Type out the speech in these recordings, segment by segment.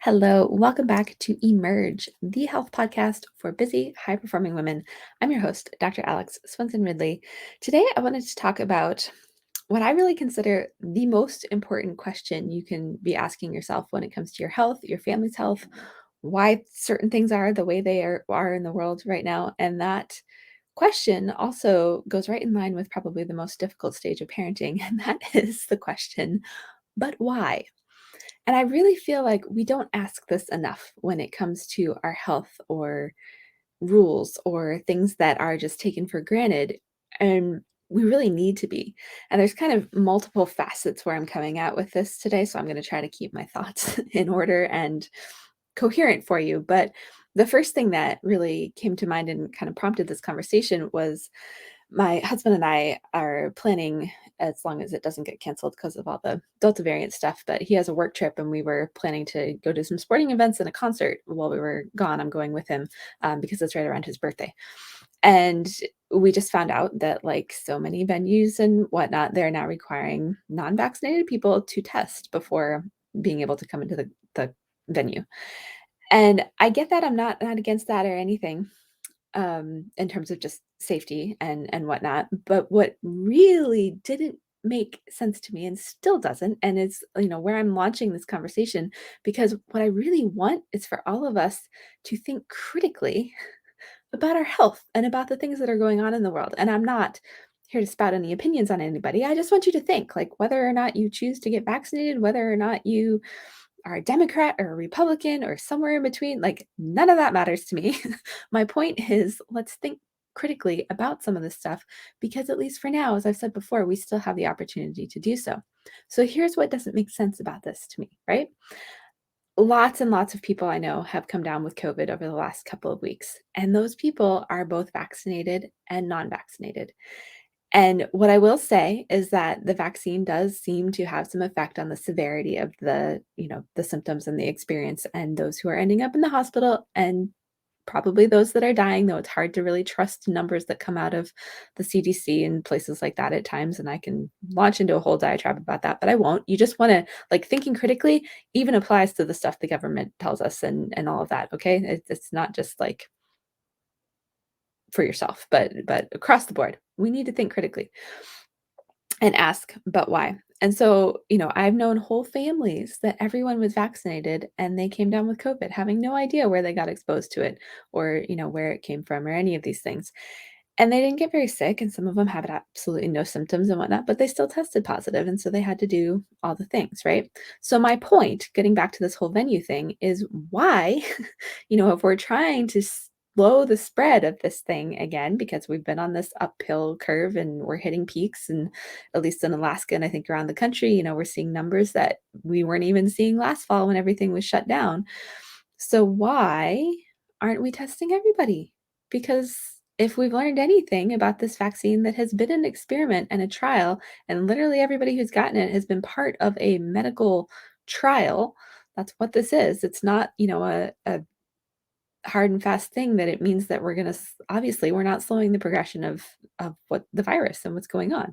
Hello, welcome back to Emerge, the health podcast for busy, high performing women. I'm your host, Dr. Alex Swenson Ridley. Today, I wanted to talk about what I really consider the most important question you can be asking yourself when it comes to your health, your family's health, why certain things are the way they are in the world right now. And that question also goes right in line with probably the most difficult stage of parenting, and that is the question, but why? And I really feel like we don't ask this enough when it comes to our health or rules or things that are just taken for granted. And we really need to be. And there's kind of multiple facets where I'm coming at with this today. So I'm going to try to keep my thoughts in order and coherent for you. But the first thing that really came to mind and kind of prompted this conversation was my husband and I are planning, as long as it doesn't get canceled because of all the Delta variant stuff, but he has a work trip and we were planning to go to some sporting events and a concert while we were gone. I'm going with him because it's right around his birthday. And we just found out that, like so many venues and whatnot, they're now requiring non vaccinated people to test before being able to come into the venue. And I get that. I'm not against that or anything in terms of just safety and whatnot. But what really didn't make sense to me and still doesn't, and it's where I'm launching this conversation, because what I really want is for all of us to think critically about our health and about the things that are going on in the world. And I'm not here to spout any opinions on anybody. I just want you to think, like, whether or not you choose to get vaccinated, whether or not you are a Democrat or a Republican or somewhere in between, like, none of that matters to me. My point is, let's think critically about some of this stuff, because at least for now, as I've said before, we still have the opportunity to do so. So here's what doesn't make sense about this to me, right? Lots and lots of people I know have come down with COVID over the last couple of weeks, and those people are both vaccinated and non-vaccinated. And what I will say is that the vaccine does seem to have some effect on the severity of the symptoms and the experience, and those who are ending up in the hospital, and probably those that are dying, though it's hard to really trust numbers that come out of the CDC and places like that at times. And I can launch into a whole diatribe about that, but I won't. You just want to, like, thinking critically even applies to the stuff the government tells us and all of that. Okay. It's not just like for yourself, but across the board, we need to think critically and ask, but why? And so, I've known whole families that everyone was vaccinated and they came down with COVID, having no idea where they got exposed to it or, where it came from or any of these things. And they didn't get very sick. And some of them had absolutely no symptoms and whatnot, but they still tested positive. And so they had to do all the things, right? So, my point, getting back to this whole venue thing, is why, if we're trying to slow the spread of this thing again, because we've been on this uphill curve and we're hitting peaks, and at least in Alaska and I think around the country, we're seeing numbers that we weren't even seeing last fall when everything was shut down. So why aren't we testing everybody? Because if we've learned anything about this vaccine that has been an experiment and a trial, and literally everybody who's gotten it has been part of a medical trial, that's what this is. It's not, a hard and fast thing that it means that we're going to, obviously we're not slowing the progression of what the virus and what's going on.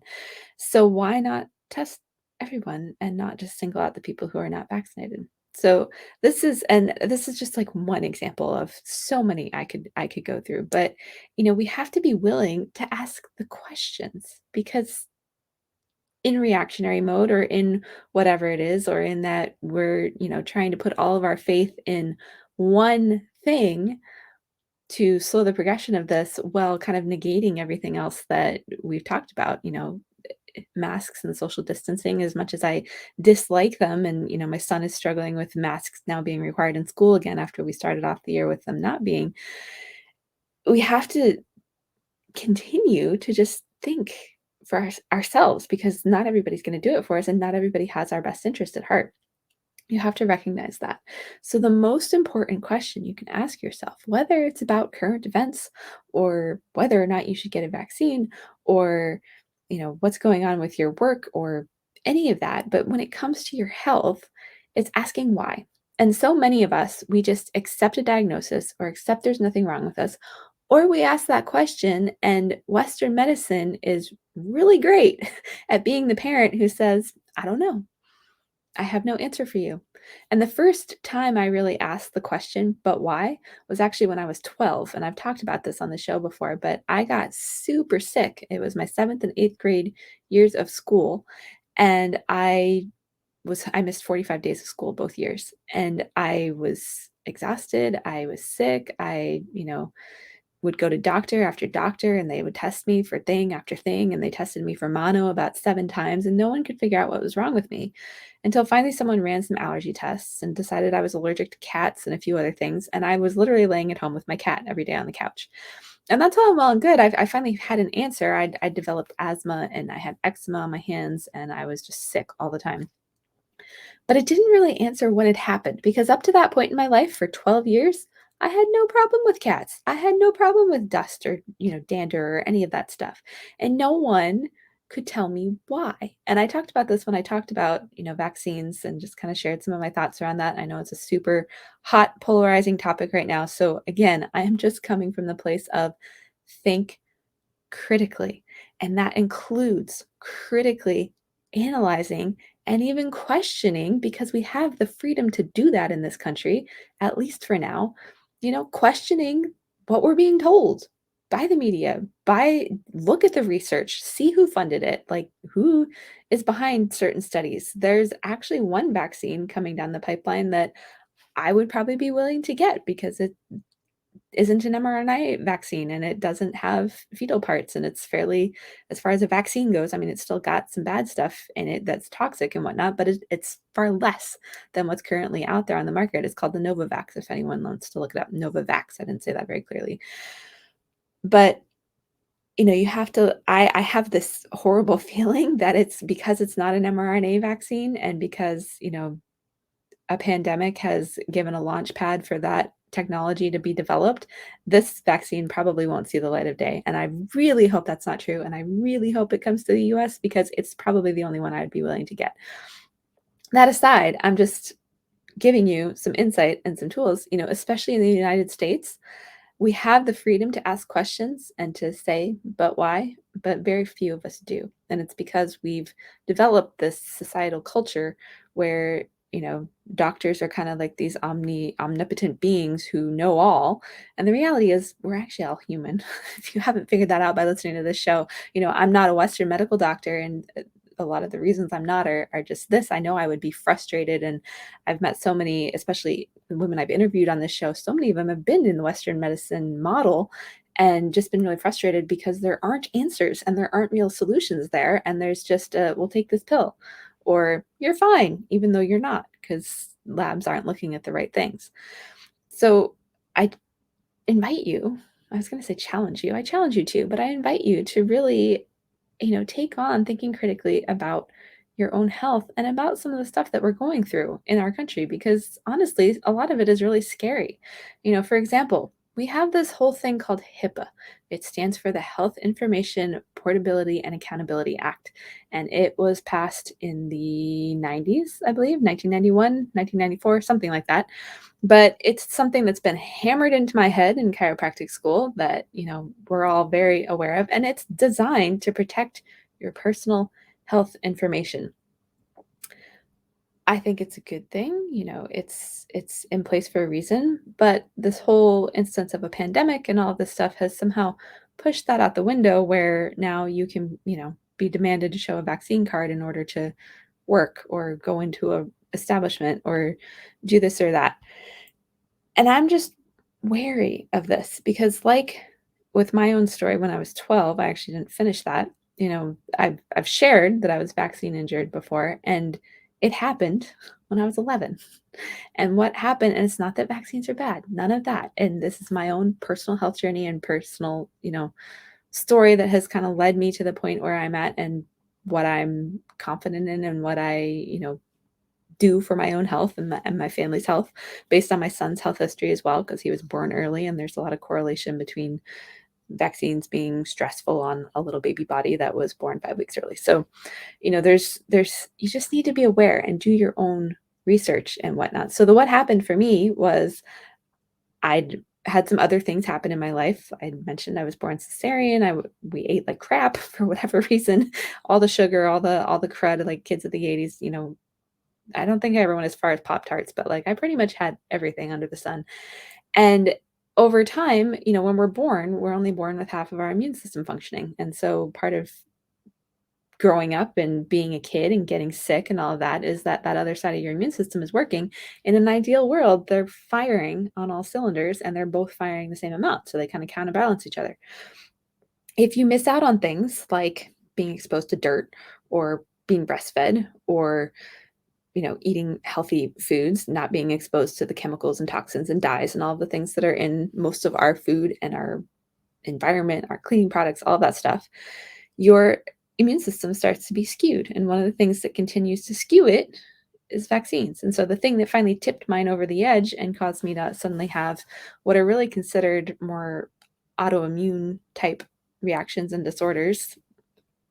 So why not test everyone and not just single out the people who are not vaccinated? So this is just like one example of so many I could go through. But we have to be willing to ask the questions, because in reactionary mode or in whatever it is, or in that we're trying to put all of our faith in one thing to slow the progression of this, while kind of negating everything else that we've talked about, masks and social distancing. As much as I dislike them, and my son is struggling with masks now being required in school again after we started off the year with them not being, we have to continue to just think for ourselves, because not everybody's going to do it for us, and not everybody has our best interest at heart. You have to recognize that. So, the most important question you can ask yourself, whether it's about current events or whether or not you should get a vaccine, or, what's going on with your work or any of that, but when it comes to your health, it's asking why. And so many of us, we just accept a diagnosis or accept there's nothing wrong with us, or we ask that question, and Western medicine is really great at being the parent who says, I don't know. I have no answer for you. And the first time I really asked the question, but why, was actually when I was 12. And I've talked about this on the show before, but I got super sick. It was my seventh and eighth grade years of school. And I missed 45 days of school both years. And I was exhausted. I was sick. Would go to doctor after doctor and they would test me for thing after thing, and they tested me for mono about 7 times, and no one could figure out what was wrong with me until finally someone ran some allergy tests and decided I was allergic to cats and a few other things, and I was literally laying at home with my cat every day on the couch. And that's all well and good. I finally had an answer. I developed asthma and I had eczema on my hands, and I was just sick all the time. But it didn't really answer what had happened because up to that point in my life for 12 years, I had no problem with cats. I had no problem with dust or, dander or any of that stuff. And no one could tell me why. And I talked about this when I talked about, vaccines and just kind of shared some of my thoughts around that. I know it's a super hot, polarizing topic right now. So again, I am just coming from the place of think critically. And that includes critically analyzing and even questioning, because we have the freedom to do that in this country, at least for now, questioning what we're being told by the media, by look at the research, see who funded it, like who is behind certain studies. There's actually one vaccine coming down the pipeline that I would probably be willing to get because it isn't an mRNA vaccine and it doesn't have fetal parts, and it's fairly, as far as a vaccine goes, I mean, it's still got some bad stuff in it that's toxic and whatnot, but it's far less than what's currently out there on the market. It's called the Novavax, if anyone wants to look it up. Novavax. I didn't say that very clearly. But you have to I have this horrible feeling that it's because it's not an mRNA vaccine and because, a pandemic has given a launch pad for that technology to be developed, this vaccine probably won't see the light of day. And I really hope that's not true. And I really hope it comes to the US because it's probably the only one I'd be willing to get. That aside, I'm just giving you some insight and some tools, especially in the United States. We have the freedom to ask questions and to say, but why? But very few of us do. And it's because we've developed this societal culture where, doctors are kind of like these omnipotent beings who know all. And the reality is, we're actually all human. If you haven't figured that out by listening to this show, I'm not a Western medical doctor. And a lot of the reasons I'm not are just this. I know I would be frustrated. And I've met so many, especially the women I've interviewed on this show, so many of them have been in the Western medicine model and just been really frustrated because there aren't answers and there aren't real solutions there. And there's just we'll take this pill or you're fine, even though you're not, because labs aren't looking at the right things. So I invite you, I was going to say challenge you. I challenge you too, but I invite you to really, take on thinking critically about your own health and about some of the stuff that we're going through in our country, because honestly, a lot of it is really scary. For example, we have this whole thing called HIPAA. It stands for the Health Information Portability and Accountability Act. And it was passed in the 90s, I believe, 1991, 1994, something like that. But it's something that's been hammered into my head in chiropractic school that, we're all very aware of, and it's designed to protect your personal health information. I think it's a good thing, it's in place for a reason, but this whole instance of a pandemic and all of this stuff has somehow pushed that out the window where now you can, be demanded to show a vaccine card in order to work or go into a establishment or do this or that. And I'm just wary of this because, like with my own story, when I was 12, I actually didn't finish that. I've shared that I was vaccine injured before, and it happened when I was 11. And what happened, and it's not that vaccines are bad, none of that. And this is my own personal health journey and personal, story that has kind of led me to the point where I'm at and what I'm confident in and what I, do for my own health and my family's health based on my son's health history as well, because he was born early and there's a lot of correlation between vaccines being stressful on a little baby body that was born 5 weeks early. So, there's you just need to be aware and do your own research and whatnot. So what happened for me was I'd had some other things happen in my life. I mentioned I was born cesarean. We ate like crap for whatever reason, all the sugar, all the crud, like kids of the 80s, I don't think I ever went as far as Pop-Tarts, but, like, I pretty much had everything under the sun. And over time, when we're born, we're only born with half of our immune system functioning. And so part of growing up and being a kid and getting sick and all of that is that that other side of your immune system is working. In an ideal world, they're firing on all cylinders and they're both firing the same amount. So they kind of counterbalance each other. If you miss out on things like being exposed to dirt or being breastfed or eating healthy foods, not being exposed to the chemicals and toxins and dyes and all of the things that are in most of our food and our environment, our cleaning products, all of that stuff, your immune system starts to be skewed. And one of the things that continues to skew it is vaccines. And so the thing that finally tipped mine over the edge and caused me to suddenly have what are really considered more autoimmune type reactions and disorders,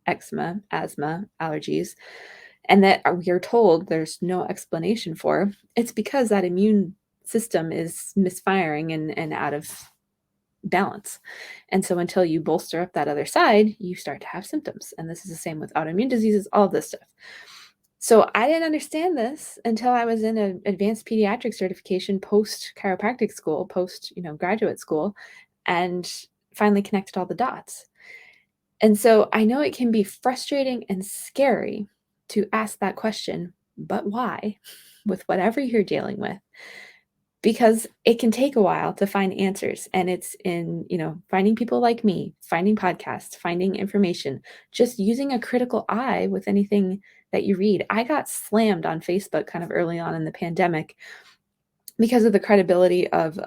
eczema, asthma, allergies, and that we are told there's no explanation for, it's because that immune system is misfiring and out of balance. And so until you bolster up that other side, you start to have symptoms. And this is the same with autoimmune diseases, all of this stuff. So I didn't understand this until I was in an advanced pediatric certification post chiropractic school, post, graduate school, and finally connected all the dots. And so I know it can be frustrating and scary to ask that question, but why? With whatever you're dealing with, because it can take a while to find answers. And it's in, finding people like me, finding podcasts, finding information, just using a critical eye with anything that you read. I got slammed on Facebook kind of early on in the pandemic because of the credibility of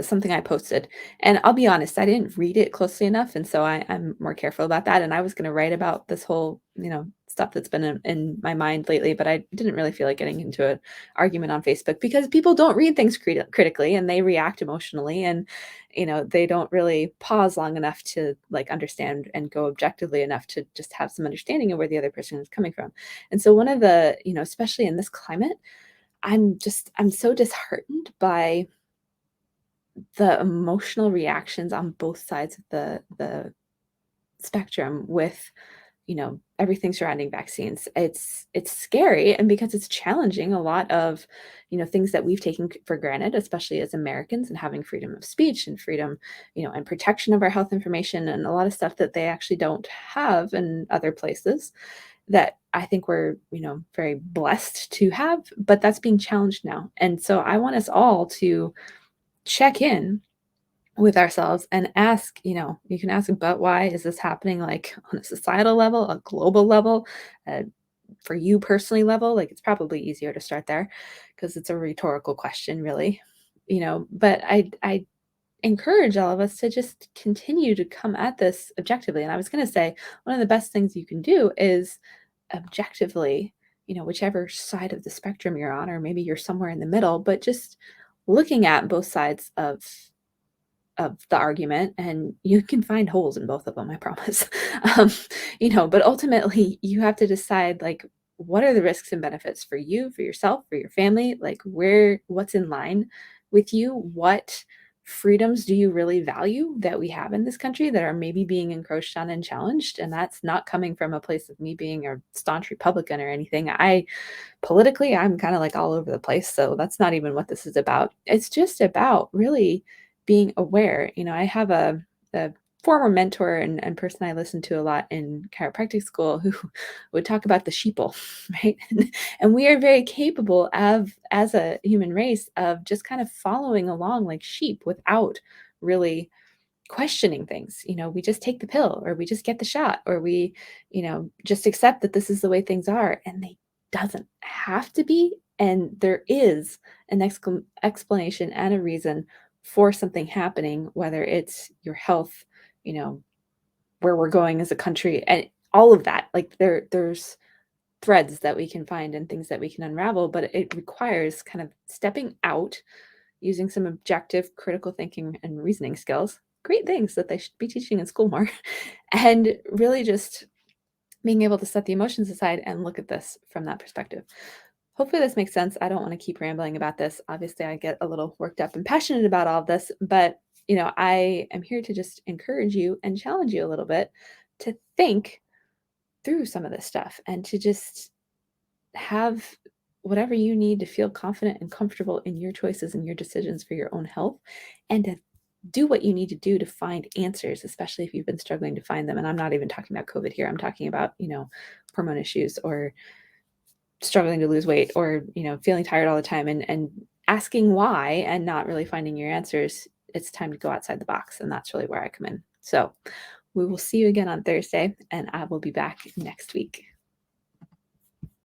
something I posted. And I'll be honest, I didn't read it closely enough, and so I'm more careful about that. And I was going to write about this whole, stuff that's been in my mind lately, but I didn't really feel like getting into an argument on Facebook because people don't read things critically and they react emotionally, and they don't really pause long enough to like understand and go objectively enough to just have some understanding of where the other person is coming from. And so one of the, especially in this climate, I'm so disheartened by the emotional reactions on both sides of the spectrum with, everything surrounding vaccines. It's scary, and because it's challenging a lot of, things that we've taken for granted, especially as Americans, and having freedom of speech and freedom, and protection of our health information, and a lot of stuff that they actually don't have in other places that I think we're, very blessed to have, but that's being challenged now. And so I want us all to check in with ourselves and ask, you can ask, but why is this happening, like on a societal level, a global level, uh, for you personally level? Like it's probably easier to start there because it's a rhetorical question, really, but I encourage all of us to just continue to come at this objectively. And I was going to say, one of the best things you can do is objectively, whichever side of the spectrum you're on, or maybe you're somewhere in the middle, but just looking at both sides of the argument, and you can find holes in both of them, I promise. um, but ultimately you have to decide, like, what are the risks and benefits for you, for yourself, for your family, like what's in line with you, what freedoms do you really value that we have in this country that are maybe being encroached on and challenged. And that's not coming from a place of me being a staunch Republican or anything. Politically, I'm kind of like all over the place. So that's not even what this is about. It's just about really being aware. I have a former mentor and person I listened to a lot in chiropractic school who would talk about the sheeple, right? And we are very capable of, as a human race, of just kind of following along like sheep without really questioning things. We just take the pill, or we just get the shot, or we, just accept that this is the way things are. And they doesn't have to be. And there is an explanation and a reason for something happening, whether it's your health, you know, where we're going as a country, and all of that. Like there's threads that we can find and things that we can unravel, but it requires kind of stepping out, using some objective critical thinking and reasoning skills, great things that they should be teaching in school more, and really just being able to set the emotions aside and look at this from that perspective. Hopefully this makes sense. I don't want to keep rambling about this. Obviously, I get a little worked up and passionate about all of this, but I am here to just encourage you and challenge you a little bit to think through some of this stuff and to just have whatever you need to feel confident and comfortable in your choices and your decisions for your own health, and to do what you need to do to find answers, especially if you've been struggling to find them. And I'm not even talking about COVID here. I'm talking about, hormone issues, or struggling to lose weight, or, feeling tired all the time, and asking why and not really finding your answers. It's time to go outside the box. And that's really where I come in. So we will see you again on Thursday, and I will be back next week.